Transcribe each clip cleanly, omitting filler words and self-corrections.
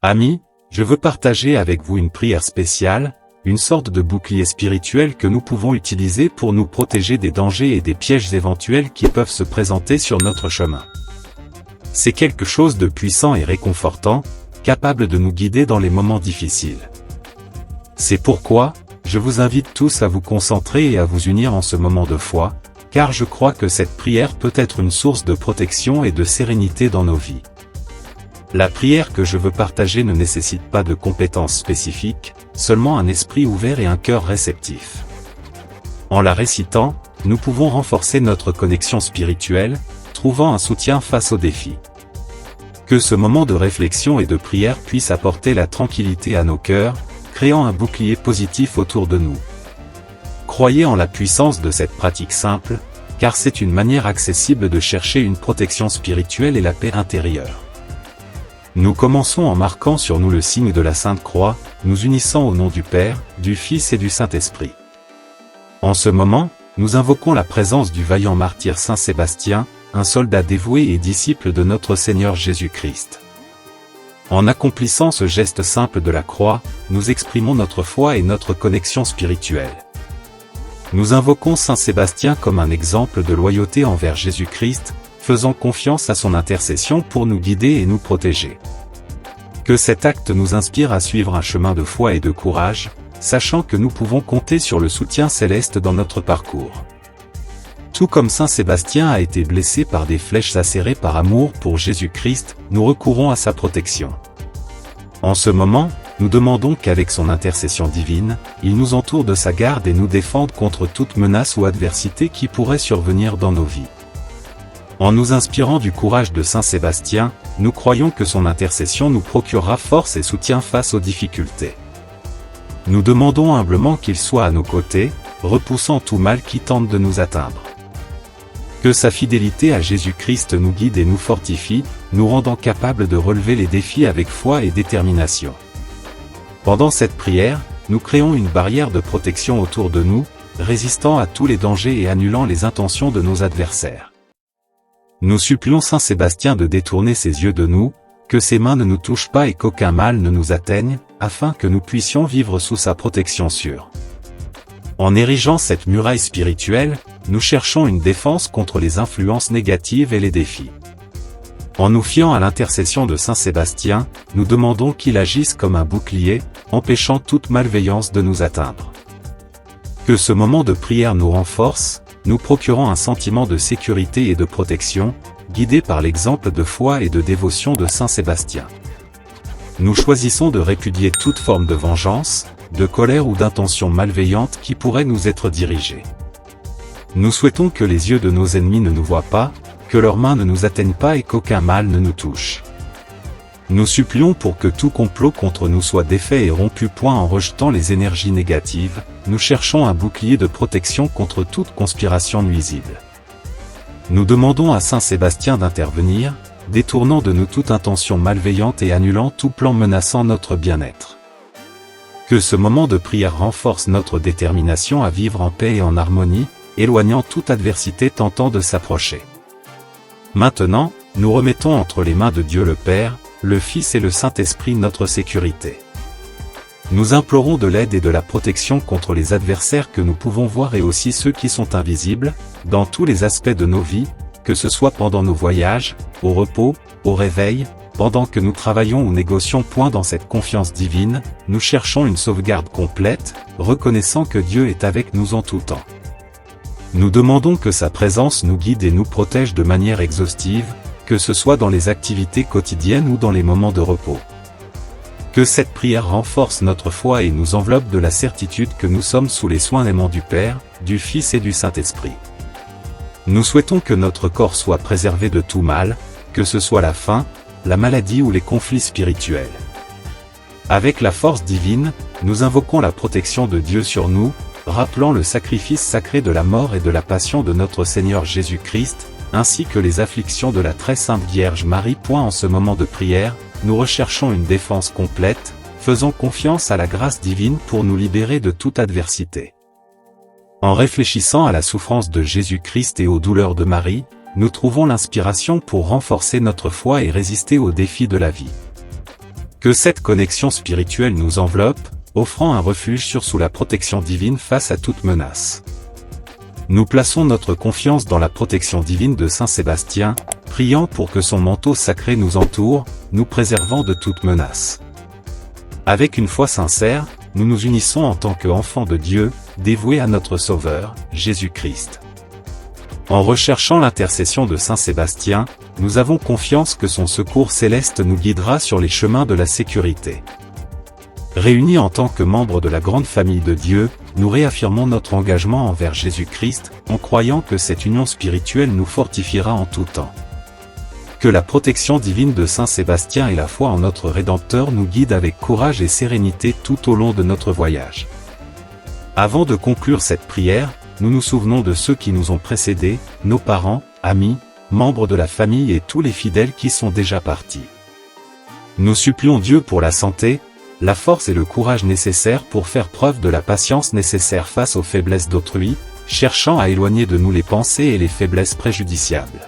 Amis, je veux partager avec vous une prière spéciale, une sorte de bouclier spirituel que nous pouvons utiliser pour nous protéger des dangers et des pièges éventuels qui peuvent se présenter sur notre chemin. C'est quelque chose de puissant et réconfortant, capable de nous guider dans les moments difficiles. C'est pourquoi, je vous invite tous à vous concentrer et à vous unir en ce moment de foi, car je crois que cette prière peut être une source de protection et de sérénité dans nos vies. La prière que je veux partager ne nécessite pas de compétences spécifiques, seulement un esprit ouvert et un cœur réceptif. En la récitant, nous pouvons renforcer notre connexion spirituelle, trouvant un soutien face aux défis. Que ce moment de réflexion et de prière puisse apporter la tranquillité à nos cœurs, créant un bouclier positif autour de nous. Croyez en la puissance de cette pratique simple, car c'est une manière accessible de chercher une protection spirituelle et la paix intérieure. Nous commençons en marquant sur nous le signe de la Sainte Croix, nous unissant au nom du Père, du Fils et du Saint-Esprit. En ce moment, nous invoquons la présence du vaillant martyr Saint Sébastien, un soldat dévoué et disciple de notre Seigneur Jésus-Christ. En accomplissant ce geste simple de la croix, nous exprimons notre foi et notre connexion spirituelle. Nous invoquons Saint Sébastien comme un exemple de loyauté envers Jésus-Christ, faisant confiance à son intercession pour nous guider et nous protéger. Que cet acte nous inspire à suivre un chemin de foi et de courage, sachant que nous pouvons compter sur le soutien céleste dans notre parcours. Tout comme Saint Sébastien a été blessé par des flèches acérées par amour pour Jésus-Christ, nous recourons à sa protection. En ce moment, nous demandons qu'avec son intercession divine, il nous entoure de sa garde et nous défende contre toute menace ou adversité qui pourrait survenir dans nos vies. En nous inspirant du courage de Saint Sébastien, nous croyons que son intercession nous procurera force et soutien face aux difficultés. Nous demandons humblement qu'il soit à nos côtés, repoussant tout mal qui tente de nous atteindre. Que sa fidélité à Jésus-Christ nous guide et nous fortifie, nous rendant capables de relever les défis avec foi et détermination. Pendant cette prière, nous créons une barrière de protection autour de nous, résistant à tous les dangers et annulant les intentions de nos adversaires. Nous supplions Saint Sébastien de détourner ses yeux de nous, que ses mains ne nous touchent pas et qu'aucun mal ne nous atteigne, afin que nous puissions vivre sous sa protection sûre. En érigeant cette muraille spirituelle, nous cherchons une défense contre les influences négatives et les défis. En nous fiant à l'intercession de Saint Sébastien, nous demandons qu'il agisse comme un bouclier, empêchant toute malveillance de nous atteindre. Que ce moment de prière nous renforce, nous procurant un sentiment de sécurité et de protection, guidé par l'exemple de foi et de dévotion de Saint Sébastien. Nous choisissons de répudier toute forme de vengeance, de colère ou d'intention malveillante qui pourrait nous être dirigée. Nous souhaitons que les yeux de nos ennemis ne nous voient pas, que leurs mains ne nous atteignent pas et qu'aucun mal ne nous touche. Nous supplions pour que tout complot contre nous soit défait et rompu. En rejetant les énergies négatives, nous cherchons un bouclier de protection contre toute conspiration nuisible. Nous demandons à Saint Sébastien d'intervenir, détournant de nous toute intention malveillante et annulant tout plan menaçant notre bien-être. Que ce moment de prière renforce notre détermination à vivre en paix et en harmonie, éloignant toute adversité tentant de s'approcher. Maintenant, nous remettons entre les mains de Dieu le Père, le Fils et le Saint-Esprit notre sécurité. Nous implorons de l'aide et de la protection contre les adversaires que nous pouvons voir et aussi ceux qui sont invisibles, dans tous les aspects de nos vies, que ce soit pendant nos voyages, au repos, au réveil, pendant que nous travaillons ou négocions. Dans cette confiance divine, nous cherchons une sauvegarde complète, reconnaissant que Dieu est avec nous en tout temps. Nous demandons que sa présence nous guide et nous protège de manière exhaustive, que ce soit dans les activités quotidiennes ou dans les moments de repos. Que cette prière renforce notre foi et nous enveloppe de la certitude que nous sommes sous les soins aimants du Père, du Fils et du Saint-Esprit. Nous souhaitons que notre corps soit préservé de tout mal, que ce soit la faim, la maladie ou les conflits spirituels. Avec la force divine, nous invoquons la protection de Dieu sur nous, rappelant le sacrifice sacré de la mort et de la passion de notre Seigneur Jésus-Christ, ainsi que les afflictions de la très sainte Vierge Marie. En ce moment de prière, nous recherchons une défense complète, faisant confiance à la grâce divine pour nous libérer de toute adversité. En réfléchissant à la souffrance de Jésus-Christ et aux douleurs de Marie, nous trouvons l'inspiration pour renforcer notre foi et résister aux défis de la vie. Que cette connexion spirituelle nous enveloppe, offrant un refuge sûr sous la protection divine face à toute menace. Nous plaçons notre confiance dans la protection divine de Saint Sébastien, priant pour que son manteau sacré nous entoure, nous préservant de toute menace. Avec une foi sincère, nous nous unissons en tant qu'enfants de Dieu, dévoués à notre Sauveur, Jésus-Christ. En recherchant l'intercession de Saint Sébastien, nous avons confiance que son secours céleste nous guidera sur les chemins de la sécurité. Réunis en tant que membres de la grande famille de Dieu, nous réaffirmons notre engagement envers Jésus-Christ, en croyant que cette union spirituelle nous fortifiera en tout temps. Que la protection divine de Saint Sébastien et la foi en notre Rédempteur nous guident avec courage et sérénité tout au long de notre voyage. Avant de conclure cette prière, nous nous souvenons de ceux qui nous ont précédés, nos parents, amis, membres de la famille et tous les fidèles qui sont déjà partis. Nous supplions Dieu pour la santé, la force et le courage nécessaires pour faire preuve de la patience nécessaire face aux faiblesses d'autrui, cherchant à éloigner de nous les pensées et les faiblesses préjudiciables.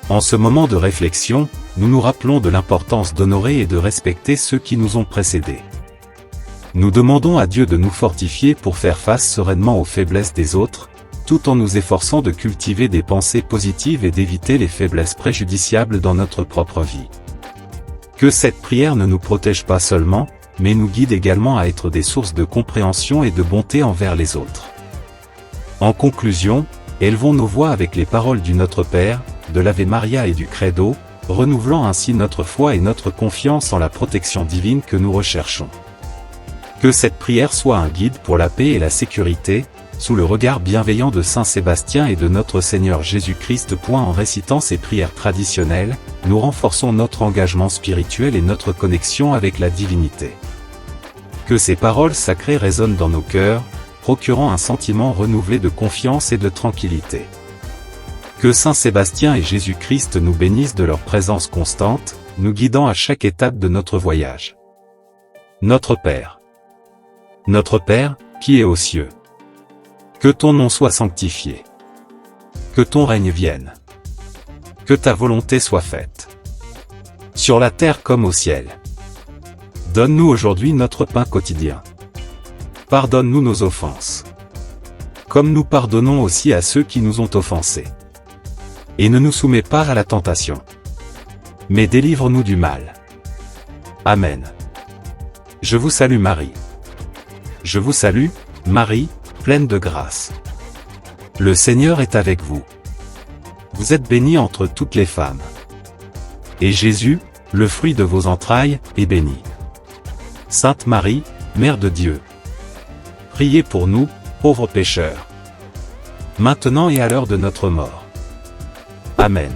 En ce moment de réflexion, nous nous rappelons de l'importance d'honorer et de respecter ceux qui nous ont précédés. Nous demandons à Dieu de nous fortifier pour faire face sereinement aux faiblesses des autres, tout en nous efforçant de cultiver des pensées positives et d'éviter les faiblesses préjudiciables dans notre propre vie. Que cette prière ne nous protège pas seulement, mais nous guide également à être des sources de compréhension et de bonté envers les autres. En conclusion, élevons nos voix avec les paroles du Notre Père, de l'Ave Maria et du Credo, renouvelant ainsi notre foi et notre confiance en la protection divine que nous recherchons. Que cette prière soit un guide pour la paix et la sécurité, sous le regard bienveillant de Saint Sébastien et de notre Seigneur Jésus-Christ. En récitant ces prières traditionnelles, nous renforçons notre engagement spirituel et notre connexion avec la divinité. Que ces paroles sacrées résonnent dans nos cœurs, procurant un sentiment renouvelé de confiance et de tranquillité. Que Saint Sébastien et Jésus-Christ nous bénissent de leur présence constante, nous guidant à chaque étape de notre voyage. Notre Père. Notre Père, qui es aux cieux. Que ton nom soit sanctifié. Que ton règne vienne. Que ta volonté soit faite. Sur la terre comme au ciel. Donne-nous aujourd'hui notre pain quotidien. Pardonne-nous nos offenses. Comme nous pardonnons aussi à ceux qui nous ont offensés. Et ne nous soumets pas à la tentation. Mais délivre-nous du mal. Amen. Je vous salue Marie. Je vous salue, Marie, pleine de grâce. Le Seigneur est avec vous. Vous êtes bénie entre toutes les femmes. Et Jésus, le fruit de vos entrailles, est béni. Sainte Marie, Mère de Dieu. Priez pour nous, pauvres pécheurs. Maintenant et à l'heure de notre mort. Amen.